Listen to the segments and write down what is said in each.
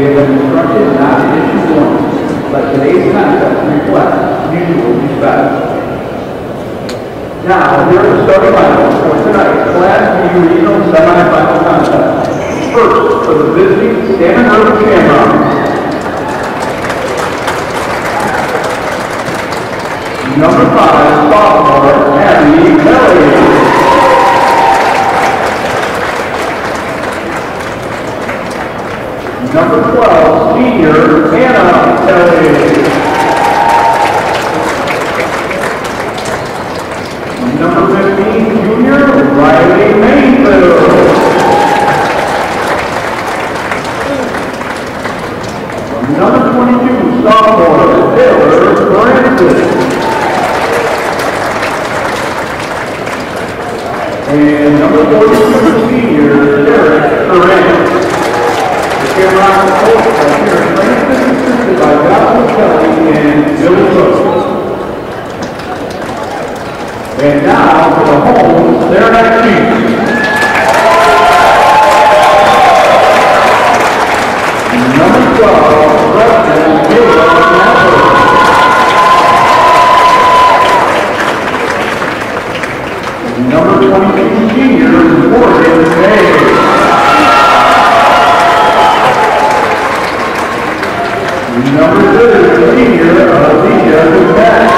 We have been instructed not to issue warnings, but today's concept reflects mutual respect. Now, here are the starting lineups for tonight's Class B Regional Semifinal Contest. First, for the visiting Saranac Shamrocks. Number 5, sophomore, Abby Kelly. Number 12, senior, Hannah Kelly. Number 15, junior, Riley Mayfield. Number 22, sophomore, Taylor Francis. And number 42, senior, Derek Saranac. The Shamrocks coach by Derek Francis, assisted by Joshua Kelly and Billy Cook. And now for the home Saranac team. Number 12, freshman Caleb Mather. Number 22, senior Morgan May. Number 30, senior Alicia Duquette.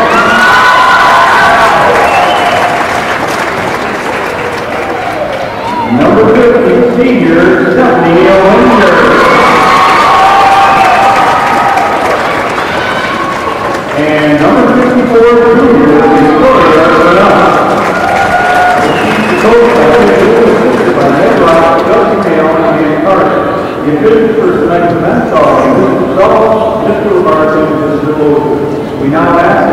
Number 50, senior Stephanie Owens. And number 54, junior Victoria Renata. The coach assisted by Ned Rock, Justin Hale, and Dan Carter. The officials for tonight's event are Mr. Salt, Mr. Martin, and Mr. Logan. We now ask.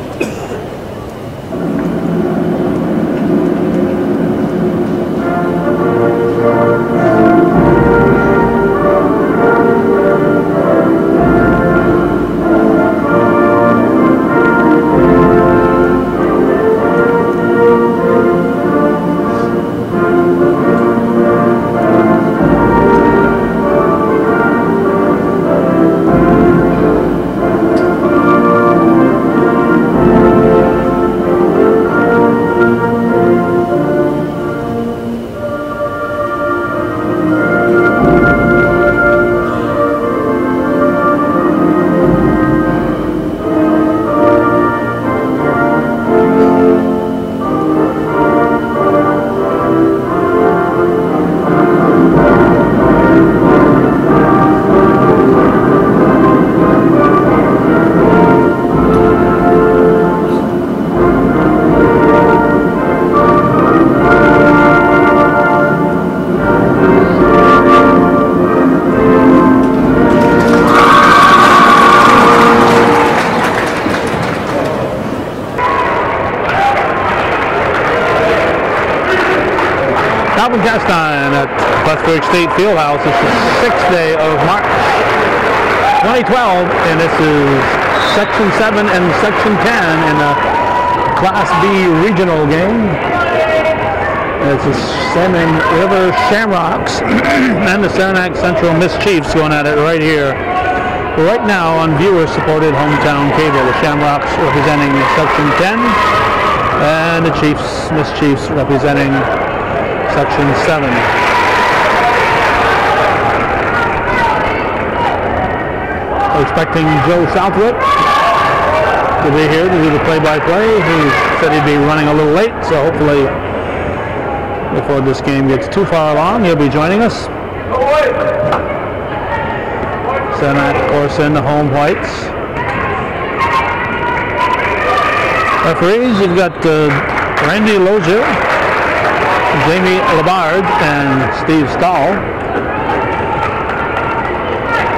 Cast time at Westburg State Fieldhouse. It's the 6th day of March 2012, and this is Section 7 and Section 10 in the Class B regional game. It's the Salmon River Shamrocks and the Saranac Central Mischiefs going at it right here, right now on viewer-supported hometown cable. The Shamrocks representing Section 10, and the Mischiefs representing Section 7. We're expecting Joe Southwick to be here to do the play-by-play. He said he'd be running a little late, so hopefully before this game gets too far along, he'll be joining us. Saranac, of course, in the home whites. Referees, you've got Randy Lozier, Jamie Labard, and Steve Stahl.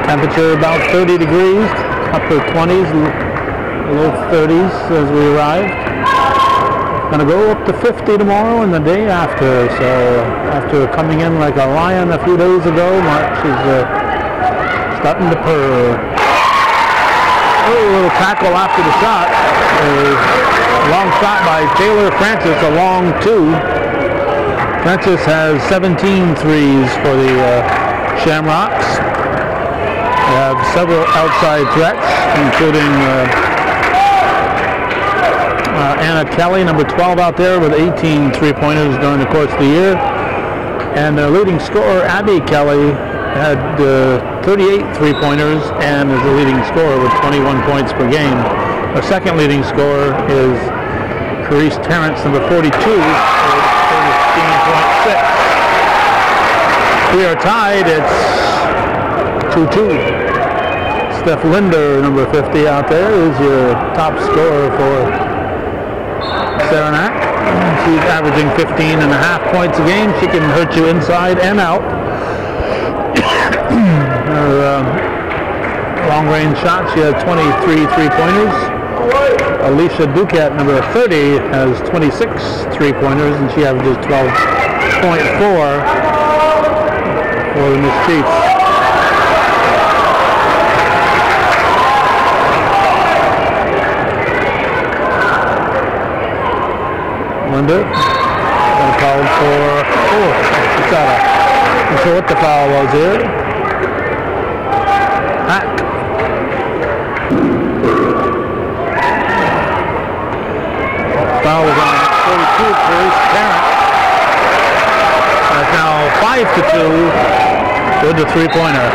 Temperature about 30 degrees, upper 20s, low 30s as we arrived. Going to go up to 50 tomorrow and the day after. So after coming in like a lion a few days ago, March is starting to purr. Oh, a little tackle after the shot. A long shot by Taylor Francis, a long two. Francis has 17 threes for the Shamrocks. have several outside threats, including Anna Kelly, number 12 out there with 18 three-pointers during the course of the year. And their leading scorer, Abby Kelly, had 38 three-pointers and is the leading scorer with 21 points per game. Our second leading scorer is Carice Terrence, number 42, with 13.6. We are tied. It's 2-2. Steph Linder, number 50 out there, is your top scorer for Saranac. She's averaging 15.5 points a game. She can hurt you inside and out. Her long-range shot, she has 23 three-pointers. Alicia Duquette, number 30, has 26 three-pointers, and she averages 12.4 for the Miss Chiefs. Linda called for, not sure what the foul was here. Hack. Foul was on 42 for his parent. That's now 5-2 with the three-pointer.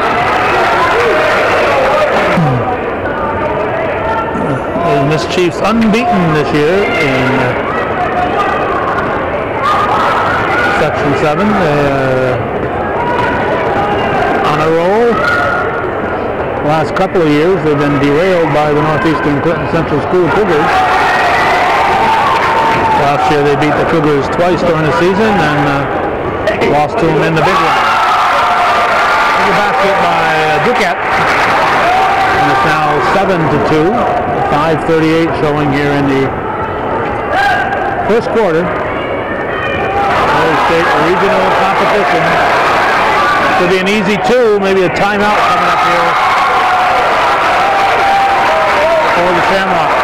The Miss Chiefs unbeaten this year in Section 7. On a roll. The last couple of years they've been derailed by the Northeastern Clinton Central School Cougars. Last year they beat the Cougars twice during the season and lost to them in the big one. There's a basket by Duquette. And it's now 7-2. 5:38 showing here in the first quarter. State regional competition. Could be an easy two, maybe a timeout coming up here for the Shamrocks.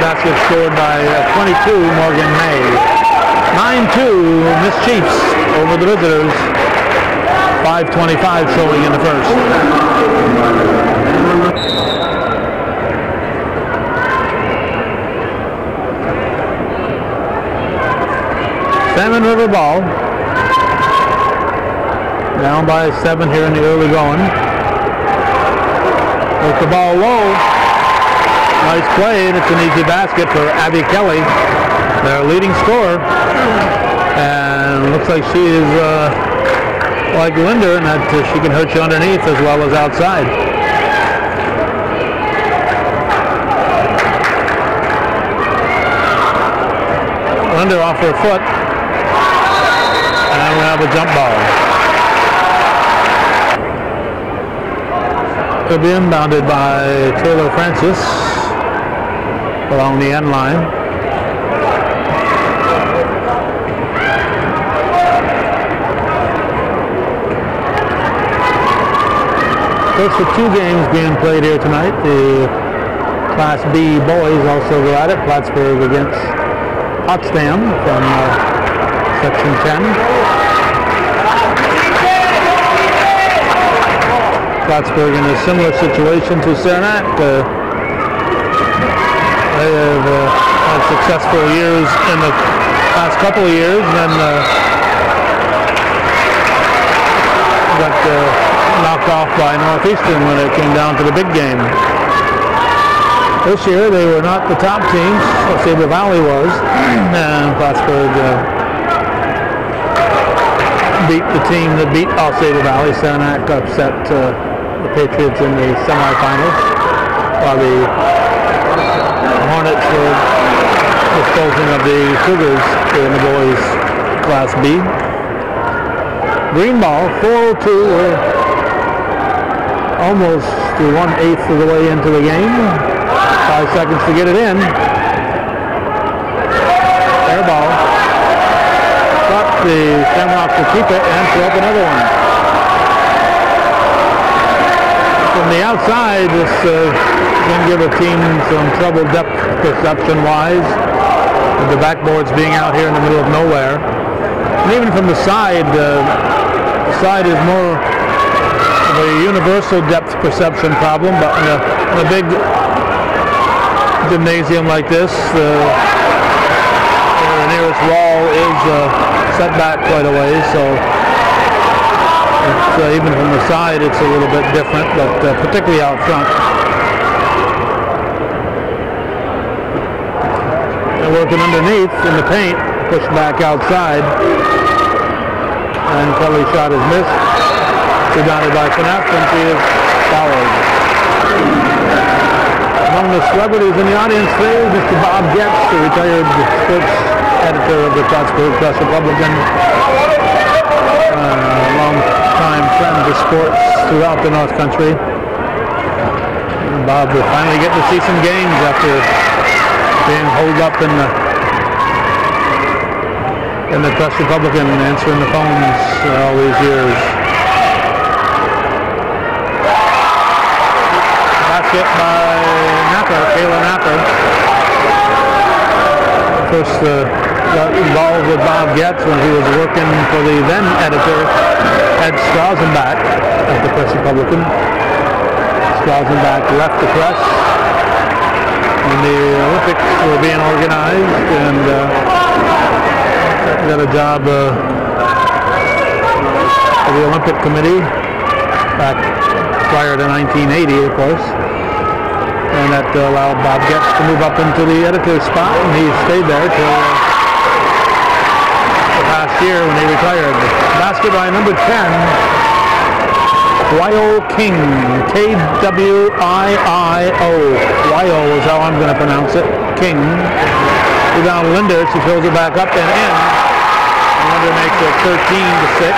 Basket scored by 22, Morgan May. 9-2, Miss Chiefs over the visitors. 5:25 showing in the first. Salmon River ball. Down by 7 here in the early going. With the ball low. Nice play, and it's an easy basket for Abby Kelly, their leading scorer. And looks like she is like Linder in that she can hurt you underneath as well as outside. Linder off her foot. And we have a jump ball. It'll be inbounded by Taylor Francis along the end line. First of two games being played here tonight. The Class B boys also go at it. Plattsburgh against Potsdam from Section 10. Plattsburgh in a similar situation to Saranac. They have had successful years in the past couple of years, and then got knocked off by Northeastern when it came down to the big game. This year they were not the top teams. Sabre Valley was, and Plattsburgh beat the team that beat Sabre Valley. Saranac upset the Patriots in the semifinals, while the Hornets were disposing of the Cougars in the boys' Class B. Green ball, 4-2. We're almost to 1/8 of the way into the game. 5 seconds to get it in. Air ball. But the Shamrocks will keep it and throw up another one. From the outside, this can give a team some trouble depth perception-wise, with the backboards being out here in the middle of nowhere. And even from the side is more of a universal depth perception problem, but in a big gymnasium like this, the nearest wall is set back quite a ways, so it's, even from the side it's a little bit different, but particularly out front. They're working underneath in the paint, pushed back outside, and Kelly's shot is missed. Rebounded by Finesse, and she is fouled. Among the celebrities in the audience today is Mr. Bob Getz, the retired sports editor of the Plattsburgh Press Republican. Long-time friend of sports throughout the North Country. And Bob will finally get to see some games after being holed up in the Press Republican, answering the phones all these years. Basket by Napper, Kayla Napper. First got involved with Bob Getz when he was working for the then editor Ed Strausenbach at the Press Republican. Strausenbach left the press when the Olympics were being organized, and got a job for the Olympic Committee back prior to 1980, of course. And that allowed Bob Getz to move up into the editor's spot, and he stayed there till the past year when he retired. Basket by number 10, Wyo King, K-W-I-I-O. Wyo is how I'm going to pronounce it, King. Rebound Linder, she fills it back up and in. And Linder makes it 13-6.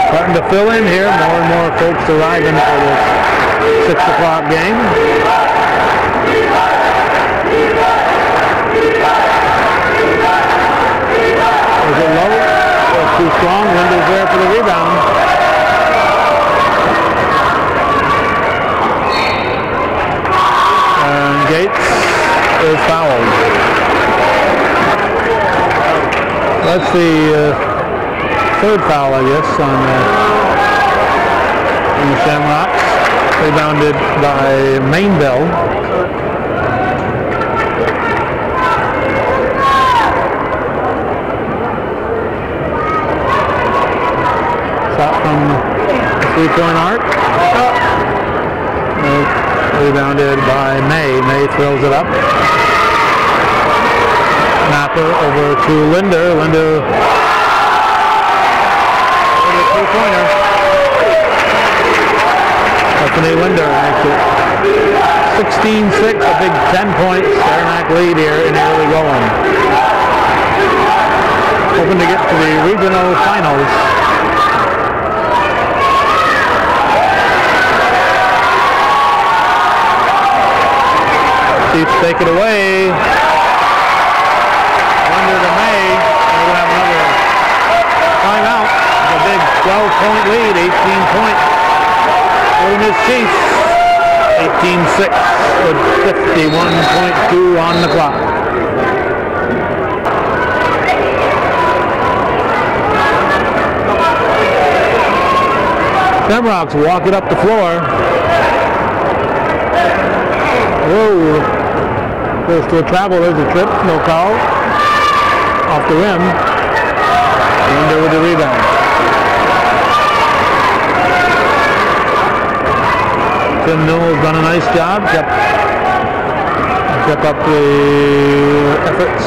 Starting to fill in here, more and more folks arriving for this 6 o'clock game. Is it low? That's too strong. Linder's there for the rebound. And Gates is fouled. That's the third foul, I guess, on the Shamrocks. Rebounded by Mainville. Shot from the three-point arc. Rebounded by May. May throws it up. Napper over to Linder. Linder over the three-pointer. Stephanie Linder makes it 16-6, a big 10-point Saranac lead here in the early going. Hoping to get to the regional finals. Chiefs take it away. Linder to May. We're going to have another timeout. A big 12-point lead, 18-point. Miss Chiefs, 18-6 with 51.2 on the clock. Shamrocks walk it up the floor. Whoa. Goes to a travel, there's a trip, no foul. Off the rim. Linder with the rebound. Tim Newell's done a nice job, kept up the efforts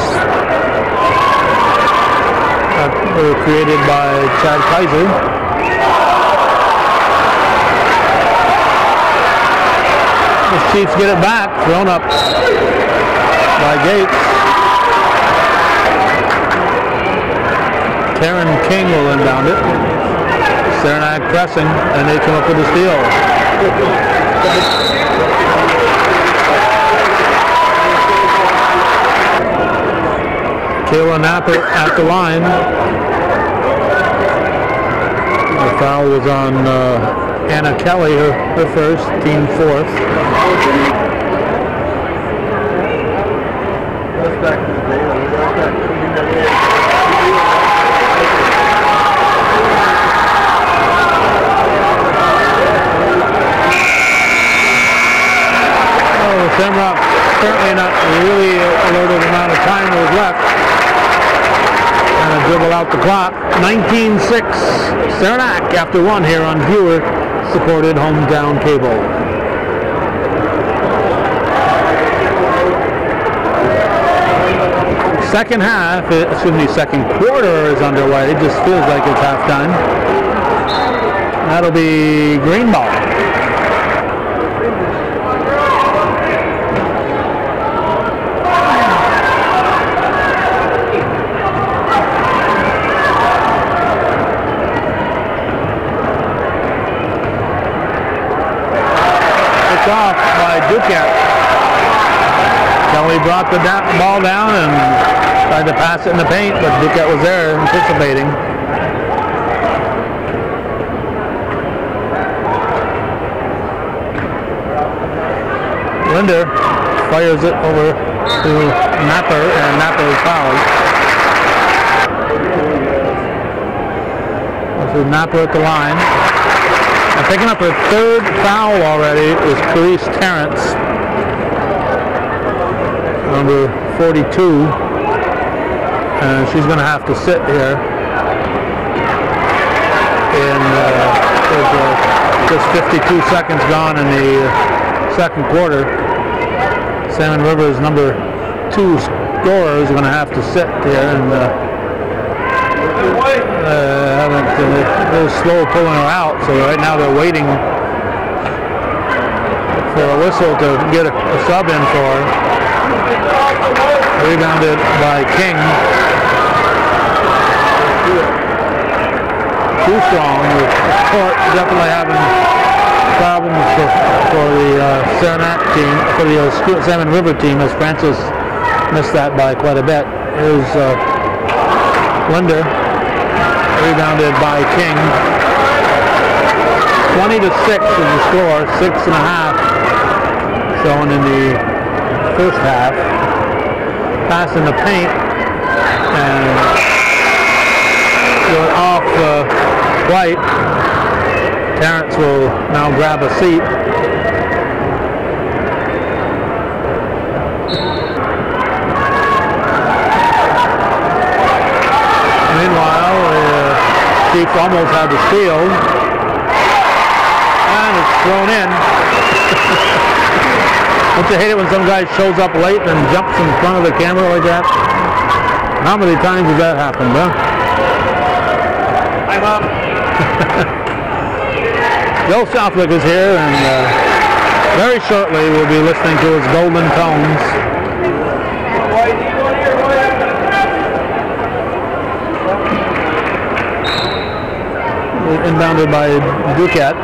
that were created by Chad Kaiser. The Chiefs get it back, thrown up by Gates. Karen King will inbound it. Saranac pressing, and they come up with a steal. Kayla Napper at the line. The foul was on Anna Kelly, her first, team fourth. Shamrock certainly not really alerted amount of time was left. And a dribble out the clock. 19-6 Saranac after one here on viewer-supported hometown cable. Second half, second quarter is underway. It just feels like it's halftime. That'll be green ball. It's off by Duquette. Kelly brought the ball down and tried to pass it in the paint, but Duquette was there anticipating. Linder fires it over to Napper, and Napper is fouled. This is Napper at the line. And picking up her third foul already is Clarice Terrence, number 42. And she's going to have to sit here. And there's just 52 seconds gone in the second quarter. Salmon River's number 2 scorer is going to have to sit here, and they're slow pulling her out. So right now they're waiting for a whistle to get a sub in for her. Rebounded by King. Too strong. The court definitely having problems for the Saranac team, for the Salmon River team, as Francis missed that by quite a bit. Here's Linder, rebounded by King. 20-6 is the score, 6.5 shown in the first half. Pass in the paint, and go off White. Terrence will now grab a seat. Meanwhile, the Chiefs almost had the steal, and it's thrown in. Don't you hate it when some guy shows up late and jumps in front of the camera like that? How many times has that happened, huh? I'm up. Bill Southwick is here, and very shortly we'll be listening to his golden tones. Inbounded by Duquette.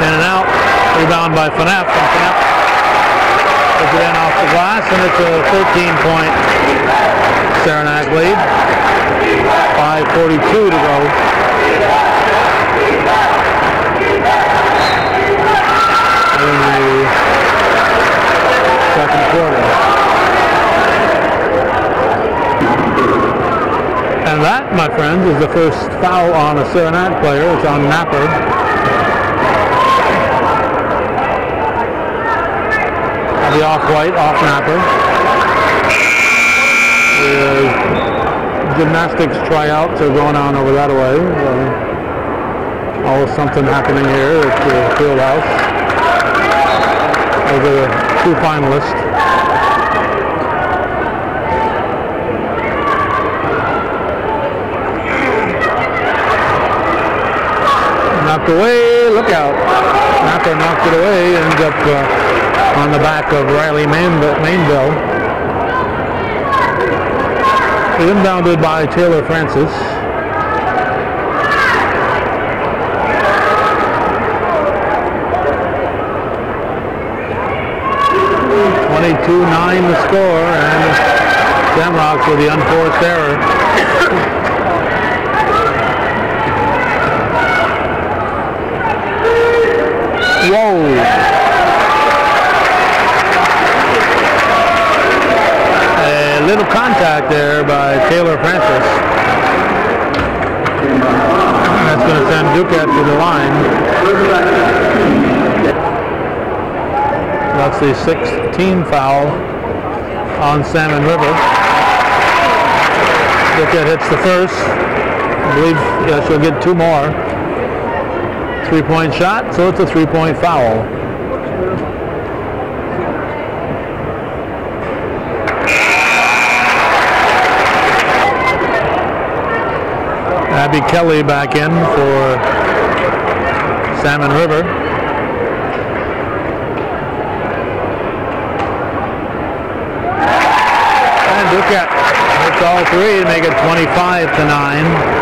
In and out. Rebound by Fneff. And Fneff puts it in off the glass, and it's a 13-point Saranac lead. 5:42 to go. In the second quarter. And that, my friends, is the first foul on a Saranac player. It's on Napper. The off-white, off Napper. The gymnastics tryouts are going on over that way. Always something happening here at the field house. Those are the 2 finalists. Knocked away, look out. Napper knocked it away, ends up on the back of Riley Mainville. Inbounded by Taylor Francis. (22-9) the score, and Shamrocks with the unforced error. Whoa! Little contact there by Taylor Francis. That's That's going to send Duquette to the line. That's the 6th team foul on Salmon River. Duquette hits the first. I believe she'll get 2 more. 3-point shot, so it's a 3-point foul. Abby Kelly back in for Salmon River. And Duquette hits all 3 to make it 25-9.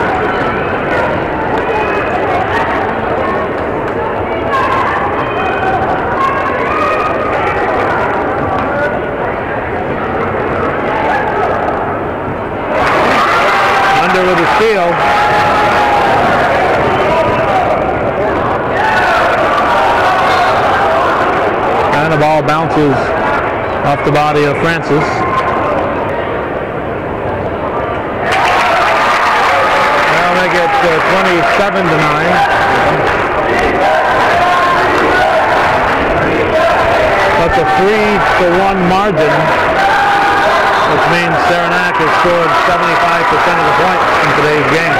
With a steal. And the ball bounces off the body of Francis. They'll make it 27-9. That's a 3-1 margin, which means Saranac has scored 75% of the points in today's game.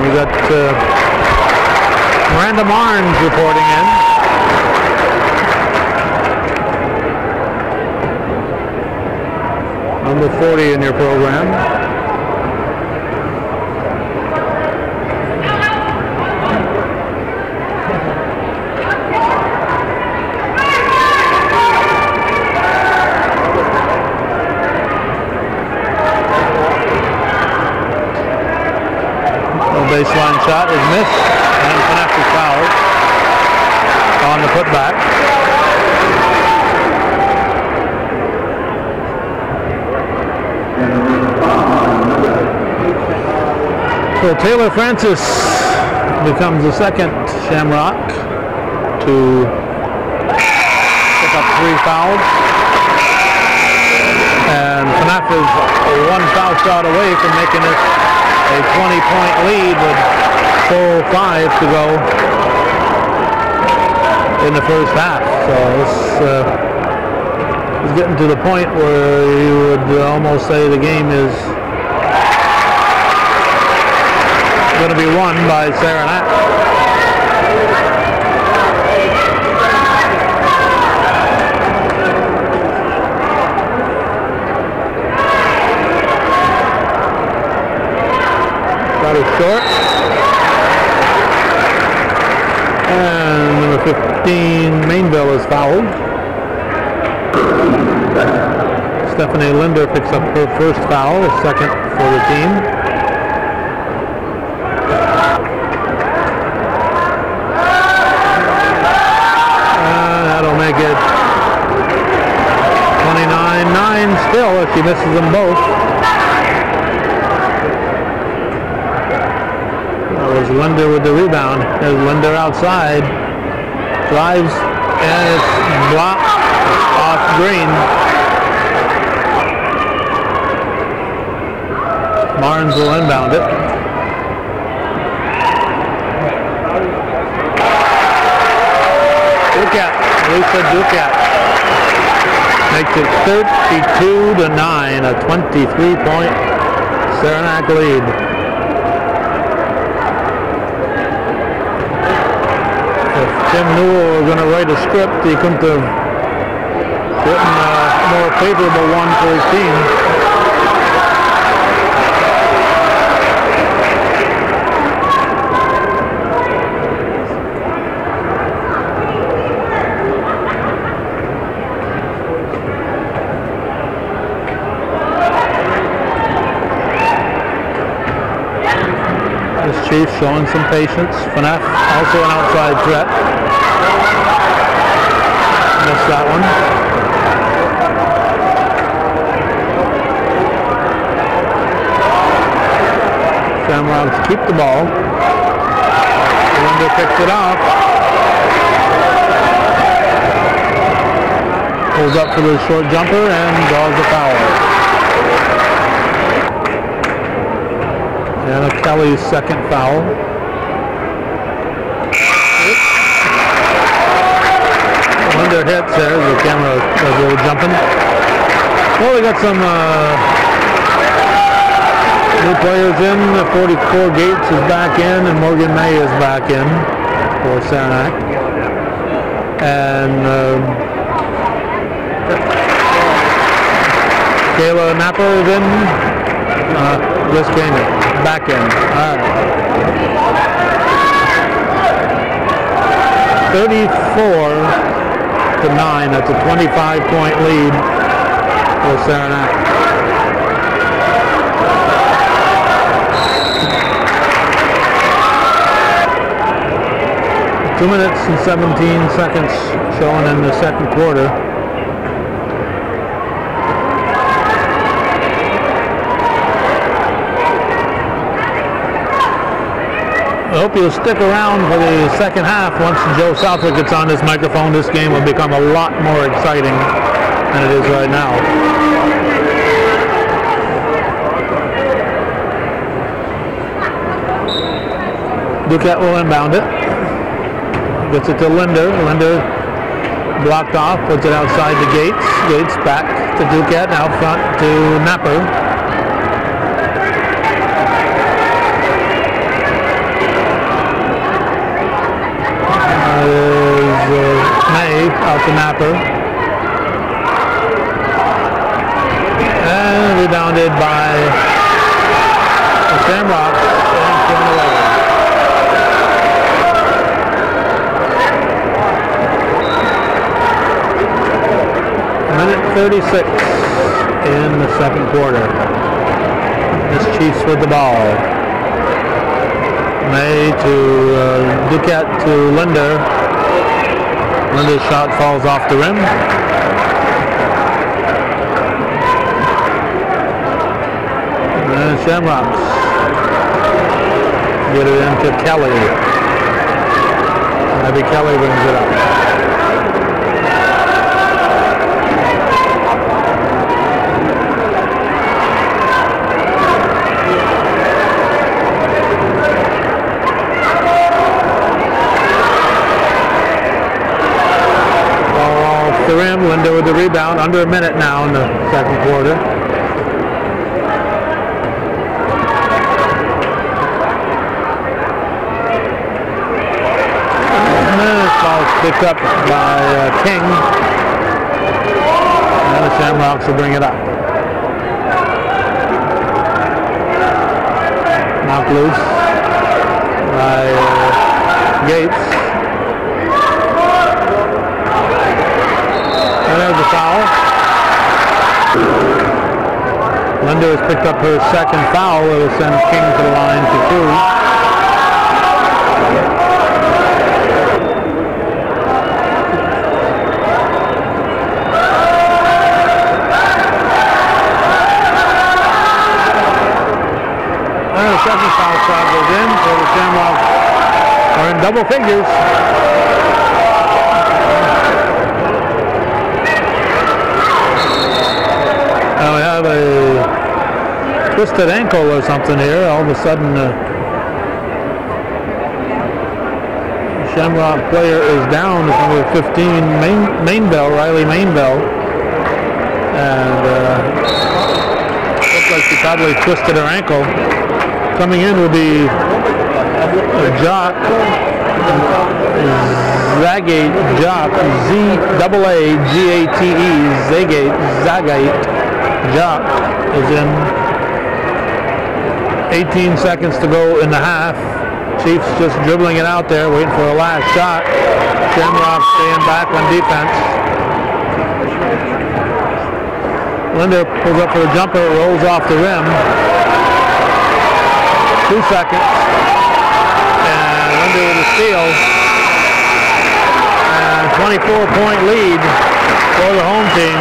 We got Miranda Marnes reporting in. Number 40 in your program. Baseline shot is missed, and Knapp is fouled on the putback. So Taylor Francis becomes the 2nd Shamrock to pick up 3 fouls. And Knapp is 1 foul shot away from making it a 20-point lead with 4:05 to go in the first half. So this is getting to the point where you would almost say the game is going to be won by Saranac. Short. And number 15, Mainville, is fouled. Stephanie Linder picks up her first foul, 2nd for the team. And that'll make it 29-9 still if she misses them both. There's Linder with the rebound. There's Linder outside. Drives, and it's blocked off Green. Marnes will inbound it. Duquette, Lisa Duquette makes it 32-9, a 23-point Saranac lead. Tim Newell was going to write a script. He couldn't have written a more favorable one for his team. This Chief showing some patience. Phaneuf also an outside threat. Missed that one. Shamrocks keep the ball. Linder picks it off. Pulls up for the short jumper and draws the foul. Anna Kelly's second foul. Linder hits there. The camera does a little jumping. Well, we got some new players in. 44 Gates is back in, and Morgan May is back in for Saranac. And Kayla Napper is in. Just came in. Back in. All right. 34-9. That's a 25-point lead for Saranac. Two minutes and 17 seconds showing in the second quarter. I hope you'll stick around for the second half. Once Joe Southwick gets on this microphone, this game will become a lot more exciting than it is right now. Duquette will inbound it. Gets it to Linder. Linder blocked off, puts it outside to Gates. Gates back to Duquette, out front to Napper. May out to Napper. And rebounded by the Shamrocks and thrown away. Minute 36 in the second quarter. This Chiefs with the ball. May to Duquette to Linder. Linder's shot falls off the rim. And Shamrocks get it into Kelly. Maybe Kelly brings it up. The rim, Linder with the rebound, under a minute now in the second quarter. And this ball's picked up by King. And the Shamrocks will bring it up. Knocked loose by Gates. There's a foul. Linder has picked up her second foul. It will send King to the line for two. And the second foul shot goes in, so the Shamrocks are in double figures. Now we have a twisted ankle or something here. All of a sudden, Shamrock player is down. It's number 15, Mainbell, Riley Mainbell. And looks like she probably twisted her ankle. Coming in will be Jock. Zagate, Jock, Z-A-A-G-A-T-E, Zagate. Jock is in. 18 seconds to go in the half. Chiefs just dribbling it out there, waiting for a last shot. Shamrock staying back on defense. Linder pulls up for the jumper, rolls off the rim. 2 seconds. And Linder with a steal. And 24-point lead for the home team.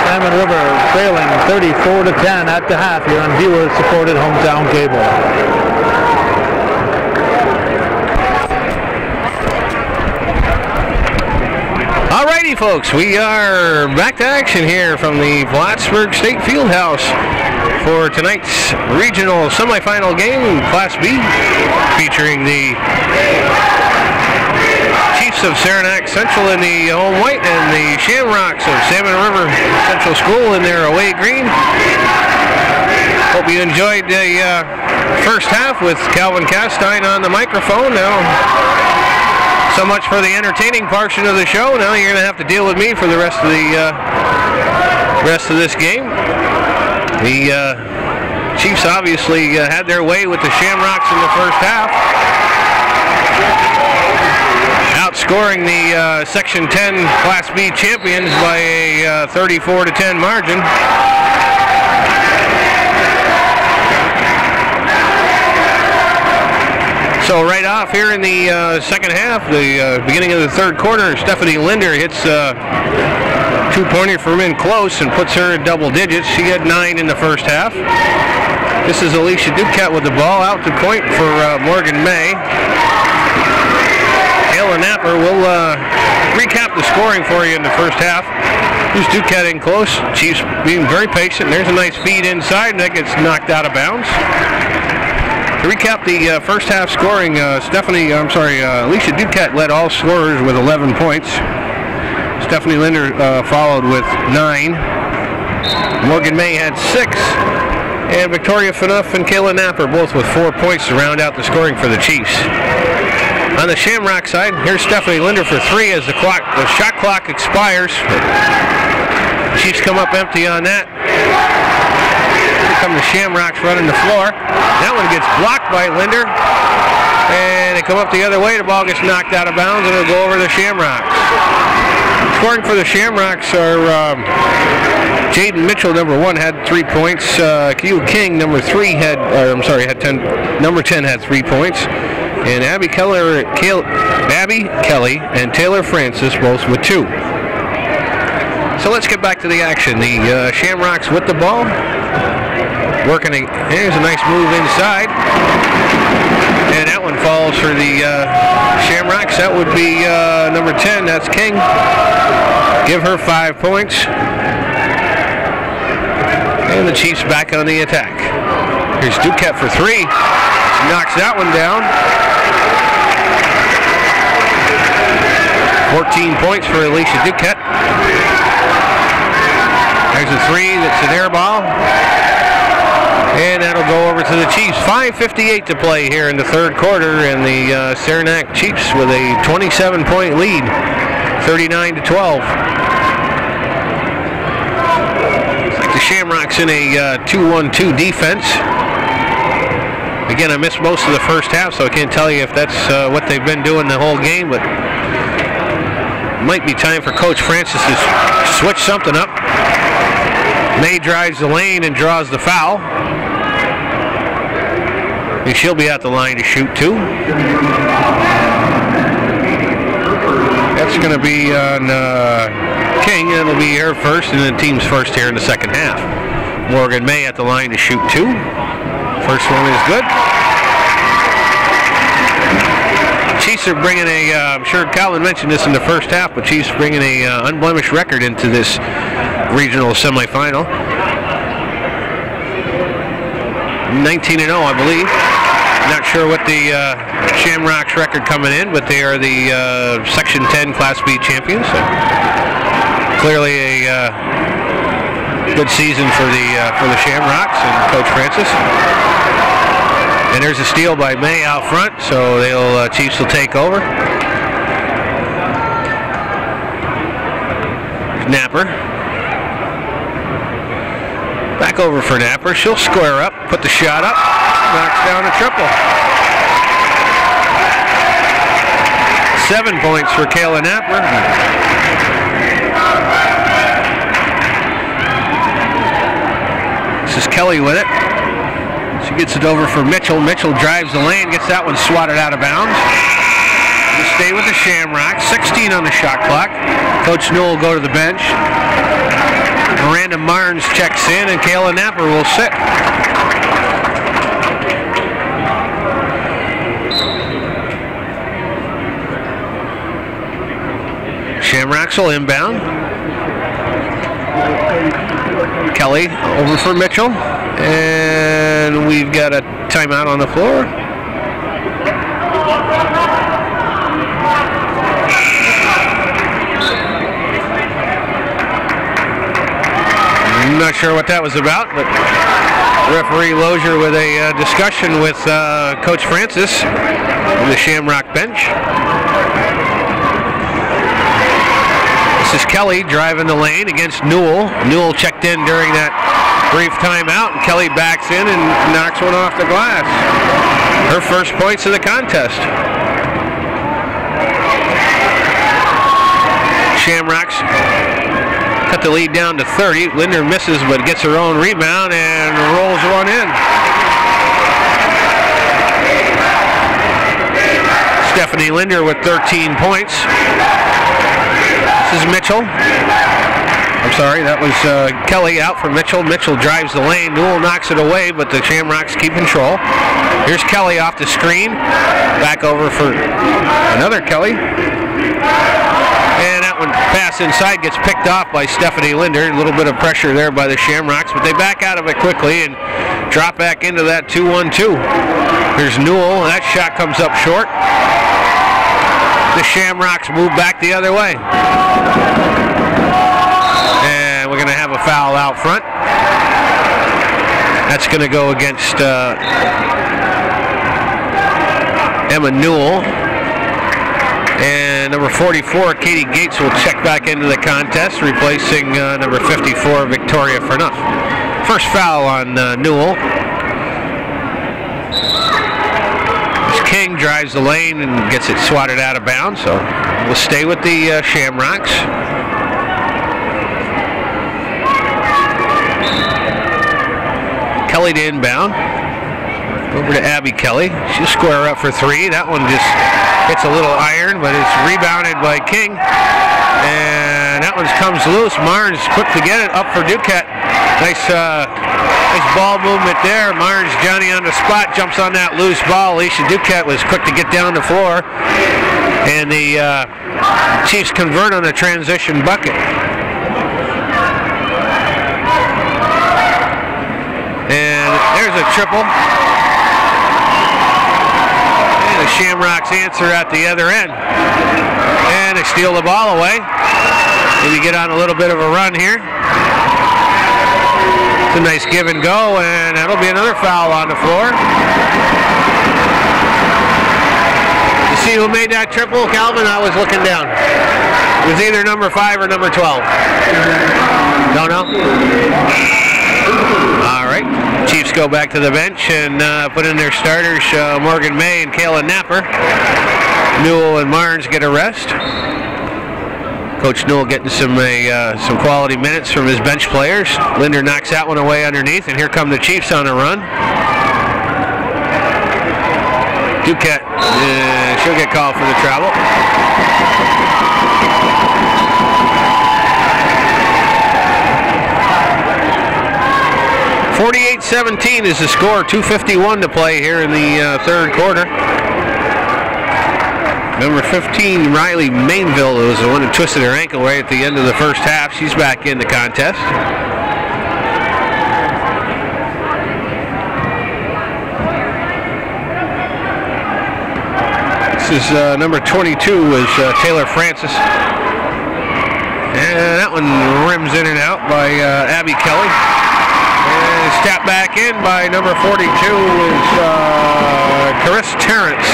Salmon River trailing 34-10 at the half here on viewer-supported hometown cable. Alrighty, Alrighty, folks, we are back to action here from the Plattsburgh State Fieldhouse for tonight's regional semifinal game, Class B, featuring the Chiefs of Saranac Central in the home white and the Shamrocks of Salmon River Central School in their away green. Hope you enjoyed the first half with Calvin Castine on the microphone. Now, so much for the entertaining portion of the show. Now you're going to have to deal with me for the rest of this game. The Chiefs obviously had their way with the Shamrocks in the first half, outscoring the Section 10 Class B champions by a 34-10 margin. So right off here in the second half, the beginning of the third quarter, Stephanie Linder hits two-pointer from in close and puts her in double digits. She had 9 in the first half. This is Alicia Duquette with the ball out to point for Morgan May. Kayla Napper will recap the scoring for you in the first half. Here's Duquette in close. Chiefs being very patient. There's a nice feed inside, and that gets knocked out of bounds. To recap the first half scoring, Alicia Duquette led all scorers with 11 points. Stephanie Linder followed with 9. Morgan May had 6. And Victoria Fanuff and Kayla Napper both with 4 points to round out the scoring for the Chiefs. On the Shamrock side, here's Stephanie Linder for 3 as the shot clock expires. Chiefs come up empty on that. Come the Shamrocks running the floor. That one gets blocked by Linder, and they come up the other way. The ball gets knocked out of bounds, and it'll go over the Shamrocks. Scoring for the Shamrocks are Jaden Mitchell, number 1, had 3 points. Q King, number 10 had 3 points, and Abby Kelly and Taylor Francis both with 2. So let's get back to the action. The Shamrocks with the ball. Working, here's a nice move inside, and that one falls for the Shamrocks. That would be number 10, that's King. Give her 5 points. And the Chiefs back on the attack. Here's Duquette for 3. She knocks that one down. 14 points for Alicia Duquette. There's a 3, that's an air ball. And that'll go over to the Chiefs. 5:58 to play here in the third quarter, and the Saranac Chiefs with a 27-point lead, 39-12. Looks like the Shamrocks in a 2-1-2 defense. Again, I missed most of the first half, so I can't tell you if that's what they've been doing the whole game, but it might be time for Coach Francis to switch something up. May drives the lane and draws the foul. And she'll be at the line to shoot, too. That's going to be on King. It'll be her first, and the team's first here in the second half. Morgan May at the line to shoot, 2. First one is good. Chiefs are bringing I'm sure Colin mentioned this in the first half, but Chiefs bringing a unblemished record into this regional semifinal. 19-0, I believe. Not sure what the Shamrocks record coming in, but they are the Section 10 Class B champions. So clearly a good season for the Shamrocks and Coach Francis. And there's a steal by May out front, so Chiefs will take over. Napper. Back over for Napper. She'll square up, put the shot up, knocks down a triple. 7 points for Kayla Napper. This is Kelly with it. She gets it over for Mitchell. Mitchell drives the lane, gets that one swatted out of bounds. We'll stay with the Shamrocks. 16 on the shot clock. Coach Newell will go to the bench. Miranda Marnes checks in, and Kayla Napper will sit. Shamrocks will inbound. Kelly over for Mitchell. And we've got a timeout on the floor. I'm not sure what that was about, but referee Lozier with a discussion with Coach Francis on the Shamrock bench. This is Kelly driving the lane against Newell. Newell checked in during that brief timeout, and Kelly backs in and knocks one off the glass. Her first points of the contest. Shamrocks cut the lead down to 30. Linder misses but gets her own rebound and rolls one in. Stephanie Linder with 13 points. This is Mitchell. I'm sorry, that was Kelly out for Mitchell. Mitchell drives the lane. Newell knocks it away, but the Shamrocks keep control. Here's Kelly off the screen. Back over for another Kelly. And that one pass inside gets picked off by Stephanie Linder. A little bit of pressure there by the Shamrocks, but they back out of it quickly and drop back into that 2-1-2. Here's Newell. That shot comes up short. The Shamrocks move back the other way. And we're going to have a foul out front. That's going to go against Emma Newell. And number 44, Katie Gates, will check back into the contest, replacing number 54, Victoria Fernuff. First foul on Newell. King drives the lane and gets it swatted out of bounds, so we'll stay with the Shamrocks. Kelly to inbound. Over to Abby Kelly. She'll square up for three. That one just hits a little iron, but it's rebounded by King. And that one comes loose. Marnes quick to get it up for Duquette. Nice ball movement there. Marnes, Johnny on the spot, jumps on that loose ball. Alicia Duquette was quick to get down the floor. And the Chiefs convert on a transition bucket. And there's a triple. And the Shamrocks answer at the other end. And they steal the ball away. Maybe get on a little bit of a run here. It's a nice give and go, and that'll be another foul on the floor. You see who made that triple, Calvin? I was looking down. It was either number 5 or number 12. Don't know? All right. Chiefs go back to the bench and put in their starters, Morgan May and Kayla Napper. Newell and Marnes get a rest. Coach Newell getting some quality minutes from his bench players. Linder knocks that one away underneath, and here come the Chiefs on a run. Duquette, she'll get called for the travel. .48-17 is the score. 2:51 to play here in the third quarter. Number 15, Riley Mainville, was the one who twisted her ankle right at the end of the first half. She's back in the contest. This is number 22 was Taylor Francis. And that one rims in and out by Abby Kelly. And stepped back in by number 42 is Chris Terrence.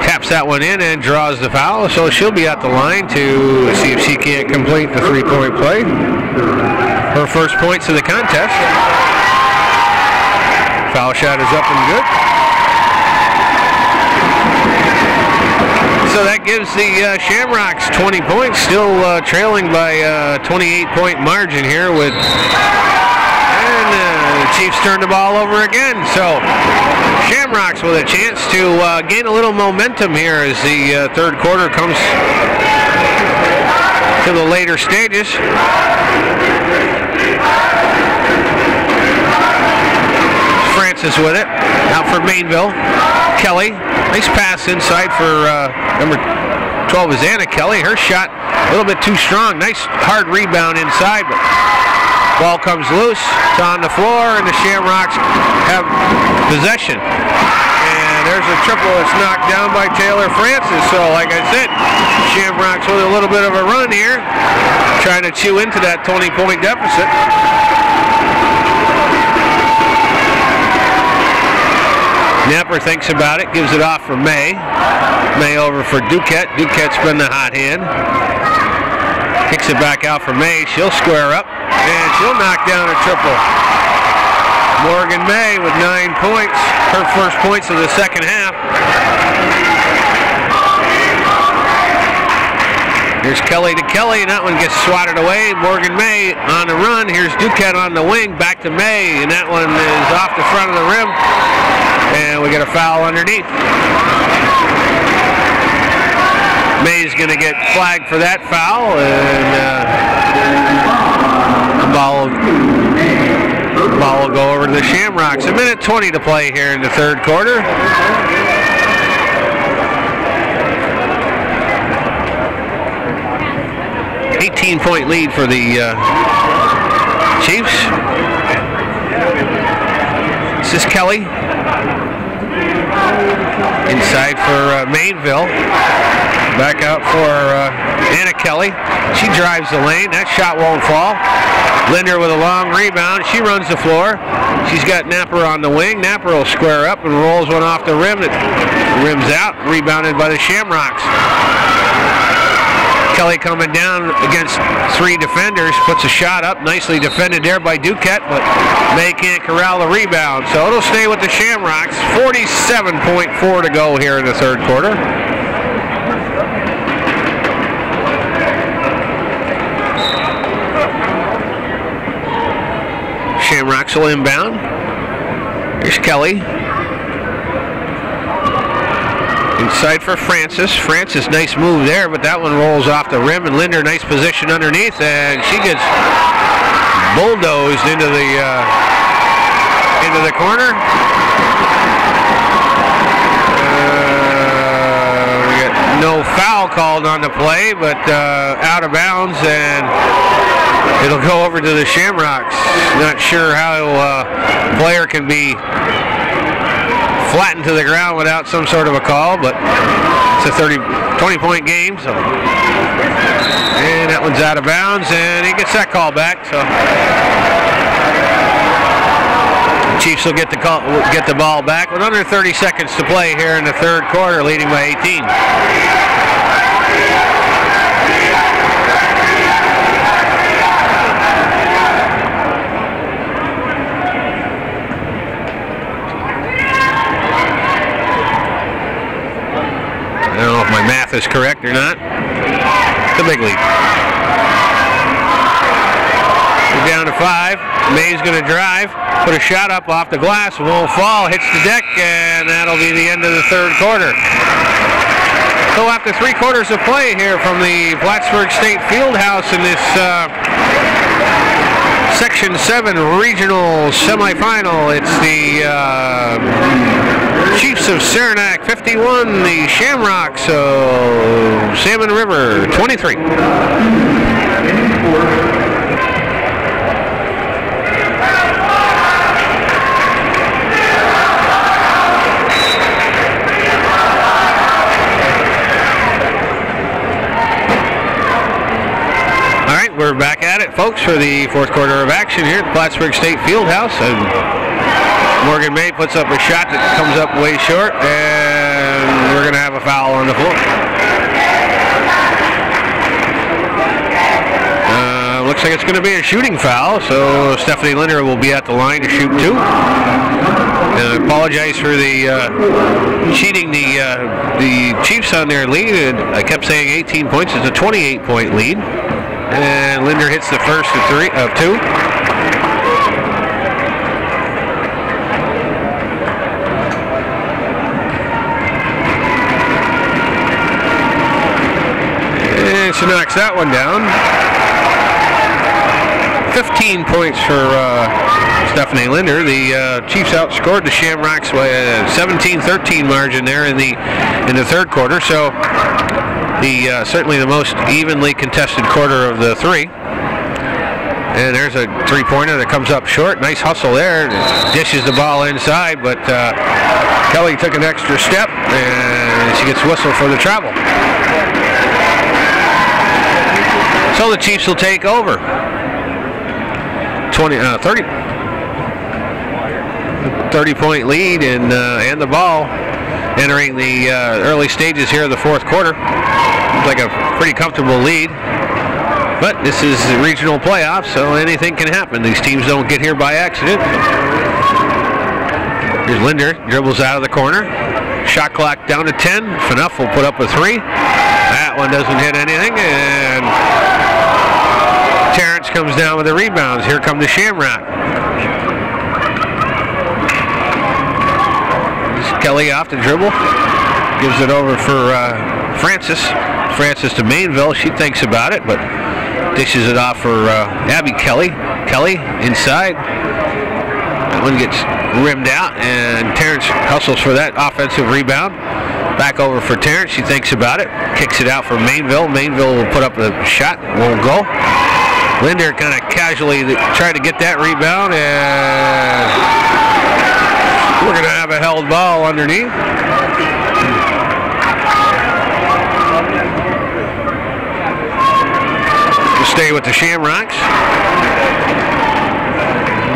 Taps that one in and draws the foul, so she'll be at the line to see if she can't complete the three-point play. Her first points of the contest. Foul shot is up and good. So that gives the Shamrocks 20 points, still trailing by a 28-point margin here with... The Chiefs turn the ball over again, so Shamrocks with a chance to gain a little momentum here as the third quarter comes to the later stages. Francis with it. Out for Mainville. Kelly. Nice pass inside for number 12 is Anna Kelly. Her shot a little bit too strong. Nice hard rebound inside, but ball comes loose. It's on the floor, and the Shamrocks have possession. And there's a triple that's knocked down by Taylor Francis. So, like I said, Shamrocks with a little bit of a run here, trying to chew into that 20-point deficit. Napper thinks about it, gives it off for May. May over for Duquette. Duquette's been the hot hand. Kicks it back out for May. She'll square up, and she'll knock down a triple. Morgan May with 9 points. Her first points of the second half. Here's Kelly to Kelly, and that one gets swatted away. Morgan May on the run. Here's Duquette on the wing. Back to May, and that one is off the front of the rim. And we get a foul underneath. May's going to get flagged for that foul, and the ball will go over to the Shamrocks. 1:20 to play here in the third quarter. $18-point lead for the Chiefs. This is Kelly. Inside for Mainville. Back out for Anna Kelly. She drives the lane. That shot won't fall. Linder with a long rebound. She runs the floor. She's got Napper on the wing. Napper will square up and rolls one off the rim. It rims out. Rebounded by the Shamrocks. Kelly coming down against 3 defenders, puts a shot up, nicely defended there by Duquette, but May can't corral the rebound, so it'll stay with the Shamrocks. 47.4 to go here in the third quarter. Shamrocks will inbound. Here's Kelly. Inside for Francis. Francis, nice move there, but that one rolls off the rim, and Linder, nice position underneath, and she gets bulldozed into the corner. We got no foul called on the play, but out of bounds, and it'll go over to the Shamrocks. Not sure how a player can be flattened to the ground without some sort of a call, but it's a 20-point game, so. And that one's out of bounds, and he gets that call back, so. Chiefs will get the ball back with under 30 seconds to play here in the third quarter, leading by 18. I don't know if my math is correct or not. It's a big lead. We're down to 5. May's going to drive, put a shot up off the glass, won't fall, hits the deck, and that'll be the end of the third quarter. So after 3 quarters of play here from the Plattsburgh State Fieldhouse in this Section 7 regional semifinal, it's the Chiefs of Saranac 51, the Shamrocks of Salmon River 23. We're back at it, folks, for the fourth quarter of action here at the Plattsburgh State Fieldhouse. And Morgan May puts up a shot that comes up way short, and we're going to have a foul on the floor. Looks like it's going to be a shooting foul, so Stephanie Linder will be at the line to shoot 2. And I apologize for the cheating the Chiefs on their lead. I kept saying 18 points. It's a 28-point lead. And Linder hits the first of 2. And she knocks that one down. 15 points for Stephanie Linder. The Chiefs outscored the Shamrocks by a 17-13 margin there in the third quarter. So certainly the most evenly contested quarter of the three. And there's a three-pointer that comes up short. Nice hustle there. Dishes the ball inside, but Kelly took an extra step, and she gets whistled for the travel. So the Chiefs will take over. 30-point lead, and the ball entering the early stages here of the fourth quarter. Looks like a pretty comfortable lead. But this is the regional playoffs, so anything can happen. These teams don't get here by accident. Here's Linder, dribbles out of the corner. Shot clock down to 10. Phaneuf will put up a three. That one doesn't hit anything, and Terrence comes down with the rebounds. Here come the Shamrock. Kelly off the dribble. Gives it over for Francis. Francis to Mainville. She thinks about it, but dishes it off for Abby Kelly. Kelly inside. That one gets rimmed out, and Terrence hustles for that offensive rebound. Back over for Terrence. She thinks about it. Kicks it out for Mainville. Mainville will put up a shot. Won't go. Linder kind of casually tried to get that rebound, and we're going to have a held ball underneath. Stay with the Shamrocks.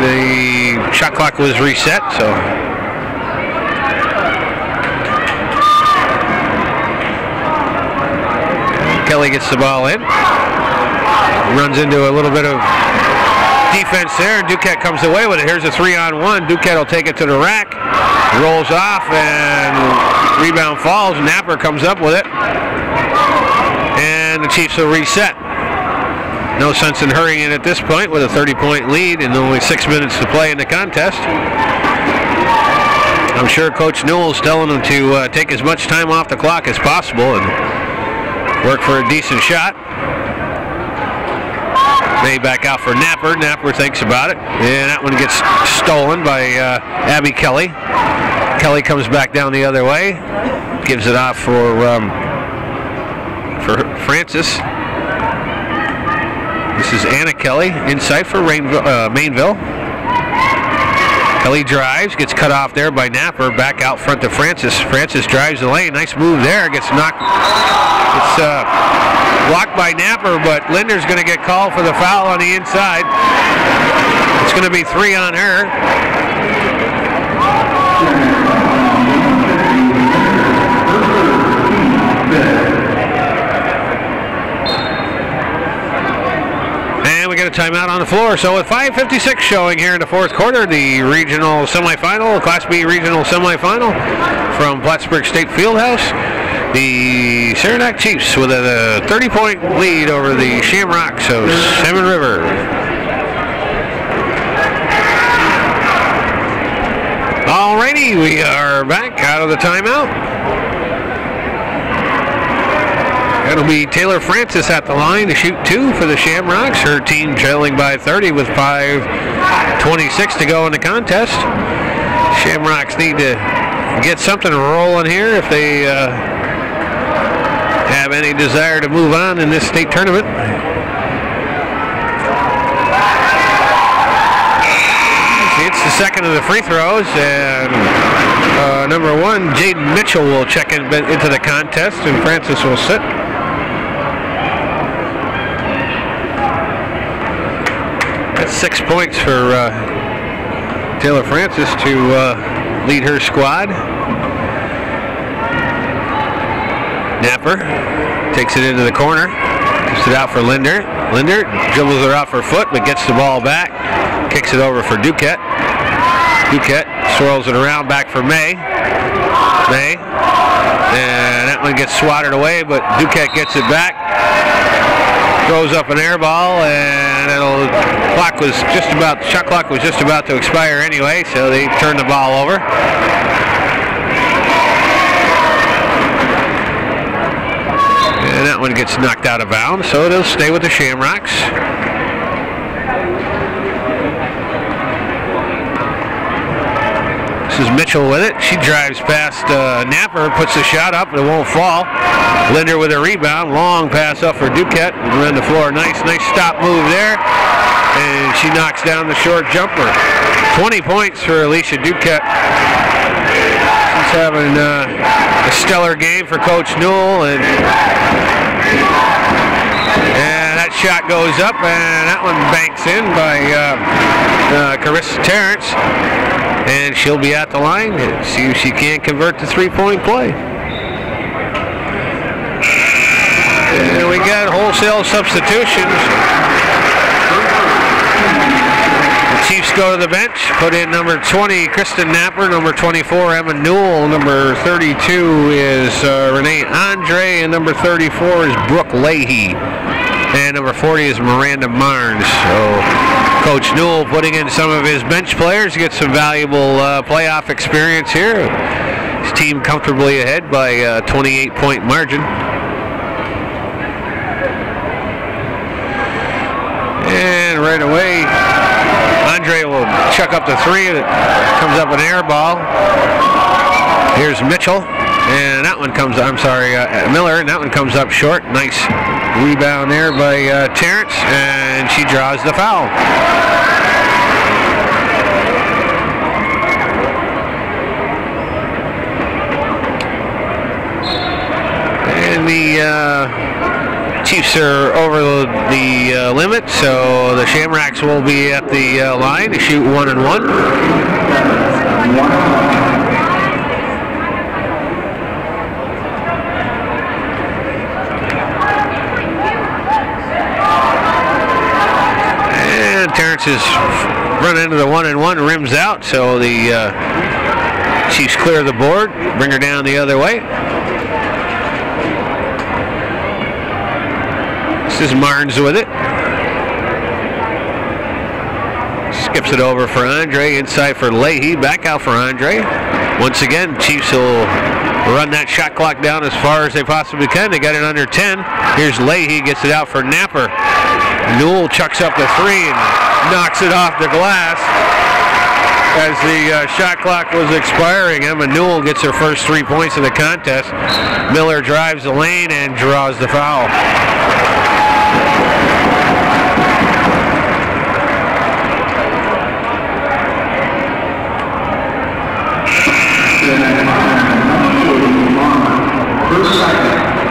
The shot clock was reset, so Kelly gets the ball in. Runs into a little bit of defense there, and Duquette comes away with it. Here's a 3-on-1. Duquette will take it to the rack, rolls off, and rebound falls. Napper comes up with it, and the Chiefs will reset. No sense in hurrying it at this point with a 30-point lead and only 6 minutes to play in the contest. I'm sure Coach Newell's telling them to take as much time off the clock as possible and work for a decent shot. May back out for Napper. Napper thinks about it, and that one gets stolen by Abby Kelly. Kelly comes back down the other way, gives it off for Francis. This is Anna Kelly, inside for Mainville. Kelly drives, gets cut off there by Napper, back out front to Francis. Francis drives the lane, nice move there, gets knocked. It's blocked by Napper, but Linder's going to get called for the foul on the inside. It's going to be 3 on her. We got a timeout on the floor. So with 5:56 showing here in the fourth quarter, the regional semifinal, Class B regional semifinal from Plattsburgh State Fieldhouse, the Saranac Chiefs with a 30-point lead over the Shamrocks of Salmon River. Alrighty, we are back out of the timeout. It'll be Taylor Francis at the line to shoot 2 for the Shamrocks. Her team trailing by 30 with 5:26 to go in the contest. Shamrocks need to get something rolling here if they have any desire to move on in this state tournament. It's the second of the free throws, and number 1, Jaden Mitchell, will check into the contest, and Francis will sit. That's 6 points for Taylor Francis to lead her squad. Napper takes it into the corner, gives it out for Linder. Linder dribbles her off her foot, but gets the ball back, kicks it over for Duquette. Duquette swirls it around back for May. May, and that one gets swatted away, but Duquette gets it back. Throws up an air ball, and shot clock was just about to expire anyway, so they turn the ball over. And that one gets knocked out of bounds, so it'll stay with the Shamrocks. This is Mitchell with it. She drives past Napper, puts the shot up, and it won't fall. Linder with a rebound. Long pass up for Duquette. Around the floor. Nice stop move there. And she knocks down the short jumper. 20 points for Alicia Duquette. She's having a stellar game for Coach Newell. And that shot goes up, and that one banks in by Carissa Terrence. And she'll be at the line and see if she can't convert to three-point play. And we got wholesale substitutions. The Chiefs go to the bench, put in number 20, Kristen Napper, number 24, Emma Newell, number 32 is Renee Andre, and number 34 is Brooke Leahy. And number 40 is Miranda Marnes. So Coach Newell putting in some of his bench players to get some valuable playoff experience here. His team comfortably ahead by a 28-point margin. And right away, Andre will chuck up the three. It comes up an air ball. Here's Mitchell. And that one comes, Miller, and that one comes up short. Nice rebound there by Terrence, and she draws the foul. And the Chiefs are over the limit, so the Shamrocks will be at the line to shoot 1 and 1. Terrence is run into the 1 and 1, rims out, so the Chiefs clear the board, bring her down the other way. This is Marnes with it. Skips it over for Andre, inside for Leahy, back out for Andre. Once again, Chiefs will run that shot clock down as far as they possibly can. They got it under 10. Here's Leahy, gets it out for Napper. Newell chucks up the three and knocks it off the glass as the shot clock was expiring. Emma Newell gets her first 3 points of the contest. Miller drives the lane and draws the foul.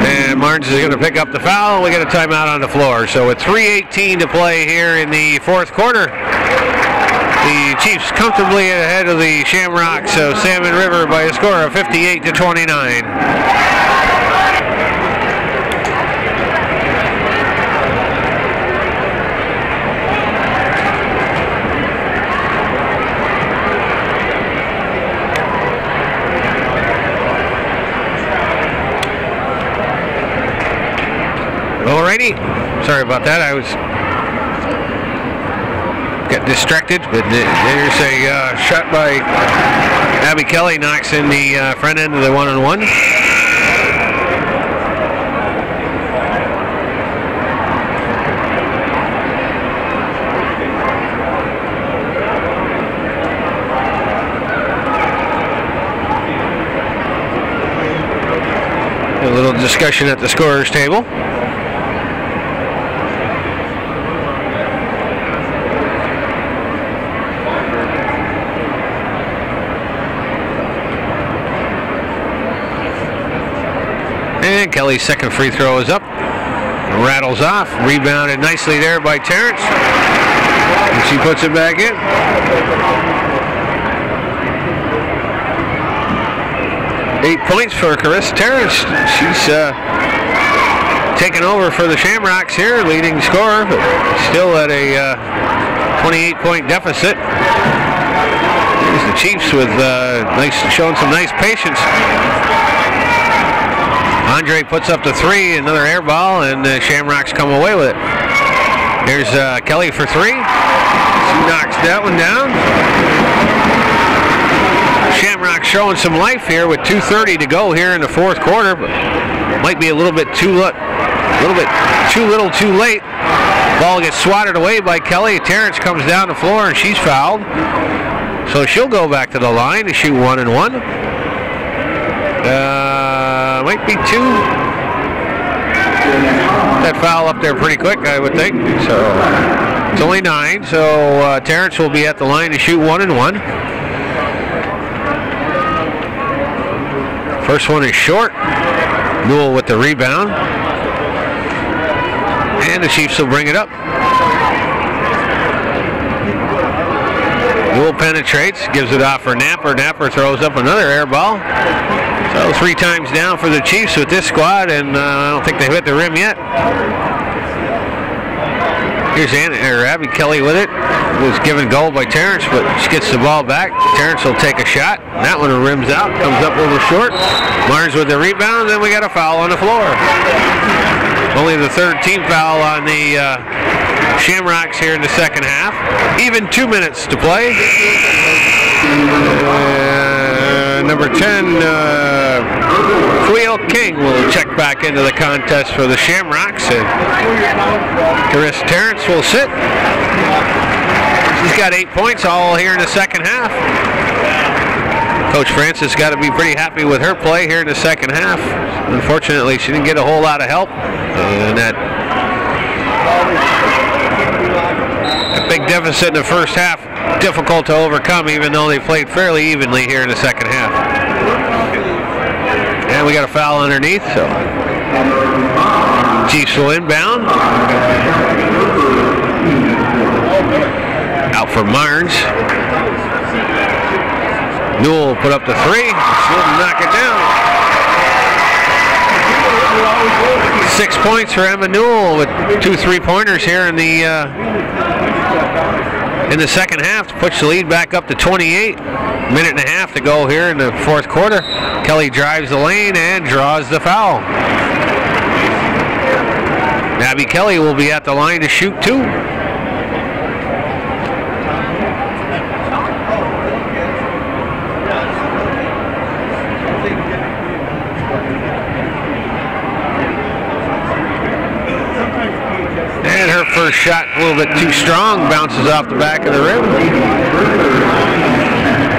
And Marnes is going to pick up the foul. We get a timeout on the floor. So with 3:18 to play here in the fourth quarter, the Chiefs comfortably ahead of the Shamrocks of Salmon River by a score of 58-29. Alrighty, sorry about that. I was got distracted, but there's a shot by Abby Kelly, knocks in the front end of the 1 and 1. A little discussion at the scorer's table. And Kelly's second free throw is up. Rattles off. Rebounded nicely there by Terrence. And she puts it back in. Eight points for Carissa Terrence. She's taken over for the Shamrocks here, leading scorer, but still at a 28-point deficit. Here's the Chiefs with showing some nice patience. Andre puts up the three, another air ball, and the Shamrocks come away with it. Here's Kelly for three. She knocks that one down. Shamrocks showing some life here with 2:30 to go here in the fourth quarter, but might be a little bit too little, too late. Ball gets swatted away by Kelly. Terrence comes down the floor and she's fouled. So she'll go back to the line to shoot 1 and 1. Might be 2. That foul up there pretty quick, I would think. So it's only 9. So Terrence will be at the line to shoot 1 and 1. First one is short. Newell with the rebound. And the Chiefs will bring it up. Newell penetrates, gives it off for Napper. Napper throws up another air ball. So 3 times down for the Chiefs with this squad, and I don't think they've hit the rim yet. Here's Abby Kelly with it. Was given goal by Terrence, but she gets the ball back. Terrence will take a shot. That one rims out, comes up over short. Marnes with the rebound, and then we got a foul on the floor. Only the 3rd team foul on the Shamrocks here in the second half. Even 2 minutes to play. Number 10, Cleo King will check back into the contest for the Shamrocks, and Chris Terrence will sit. She's got 8 points all here in the second half. Coach Francis got to be pretty happy with her play here in the second half. Unfortunately, she didn't get a whole lot of help, and that big deficit in the first half, difficult to overcome, even though they played fairly evenly here in the second half. And we got a foul underneath, so Chiefs will inbound. Out for Marnes. Newell put up the 3. She'll knock it down. 6 points for Emma Newell with 2 3-pointers here in the second half to push the lead back up to 28. Minute and a half to go here in the fourth quarter. Kelly drives the lane and draws the foul. Abby Kelly will be at the line to shoot 2. And her first shot a little bit too strong, bounces off the back of the rim.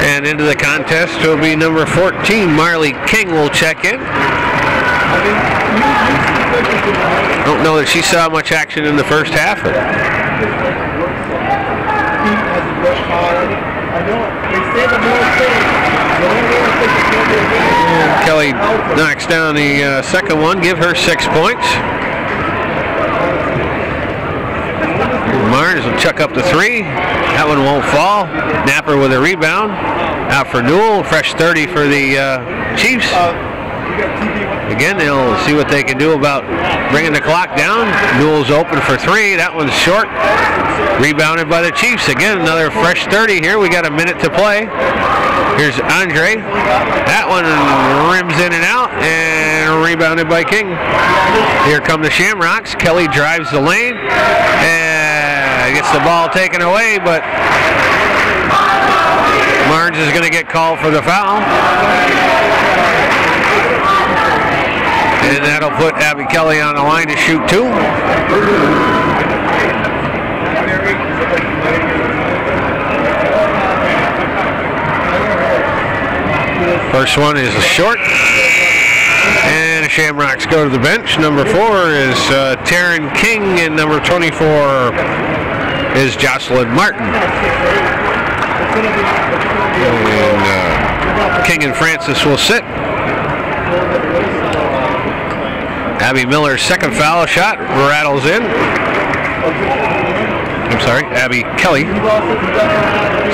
And into the contest will be number 14, Marley King will check in. Don't know that she saw much action in the first half. And Kelly knocks down the second one, give her 6 points. Marnes will chuck up the 3. That one won't fall. Napper with a rebound. Out for Newell. Fresh 30 for the Chiefs. Again, they'll see what they can do about bringing the clock down. Newell's open for 3. That one's short. Rebounded by the Chiefs. Again, another fresh 30 here. We got a minute to play. Here's Andre. That one rims in and out, and rebounded by King. Here come the Shamrocks. Kelly drives the lane and gets the ball taken away, but Marnes is going to get called for the foul. And that'll put Abby Kelly on the line to shoot 2. First one is short. And the Shamrocks go to the bench. Number 4 is Taryn King, and number 24 is Jocelyn Martin. And King and Francis will sit. Abby Miller's second foul shot rattles in. I'm sorry, Abby Kelly.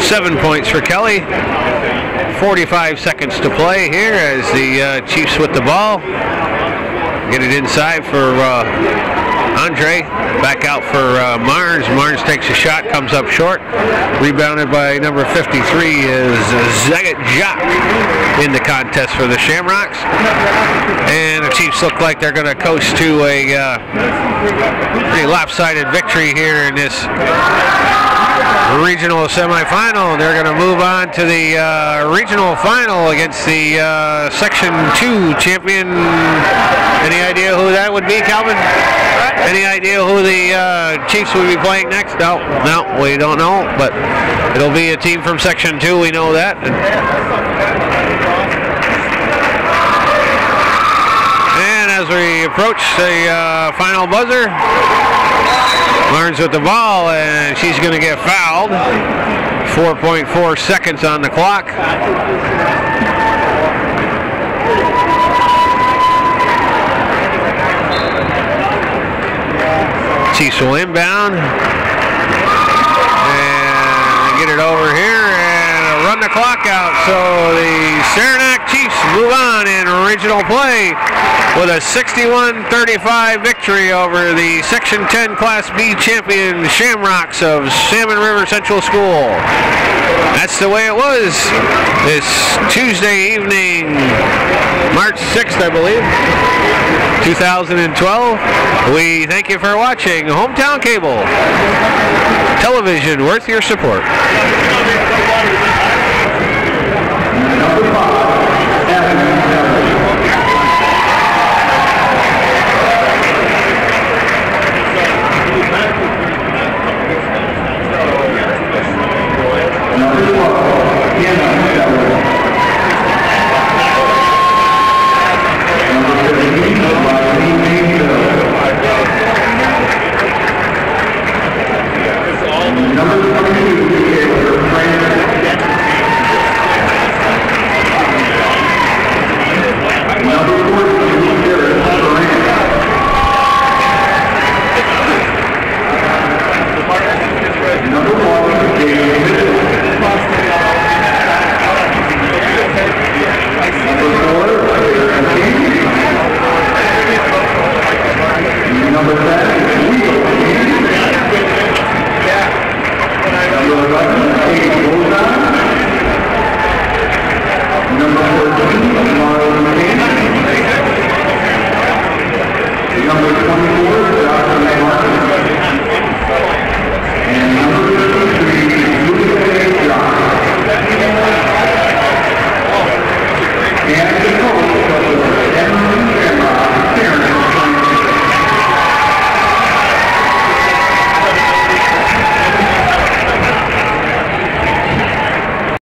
7 points for Kelly. 45 seconds to play here as the Chiefs with the ball. Get it inside for Andre. Back out for Marnes. Marnes takes a shot, comes up short. Rebounded by number 53 is Zagat Jock in the contest for the Shamrocks. And the Chiefs look like they're going to coast to a pretty lopsided victory here in this regional semifinal. They're going to move on to the regional final against the Section 2 champion. Any idea who that would be, Calvin? Any idea who the Chiefs will be playing next? No, we don't know, but it'll be a team from Section 2, we know that. And as we approach the final buzzer, Barnes with the ball, and she's going to get fouled. 4.4 seconds on the clock. Chiefs will inbound and get it over here and run the clock out. So the Saranac Chiefs move on in original play with a 61-35 victory over the Section 10 Class B champion Shamrocks of Salmon River Central School. That's the way it was this Tuesday evening, March 6th, I believe, 2012. We thank you for watching Hometown Cable Television, worth your support. Number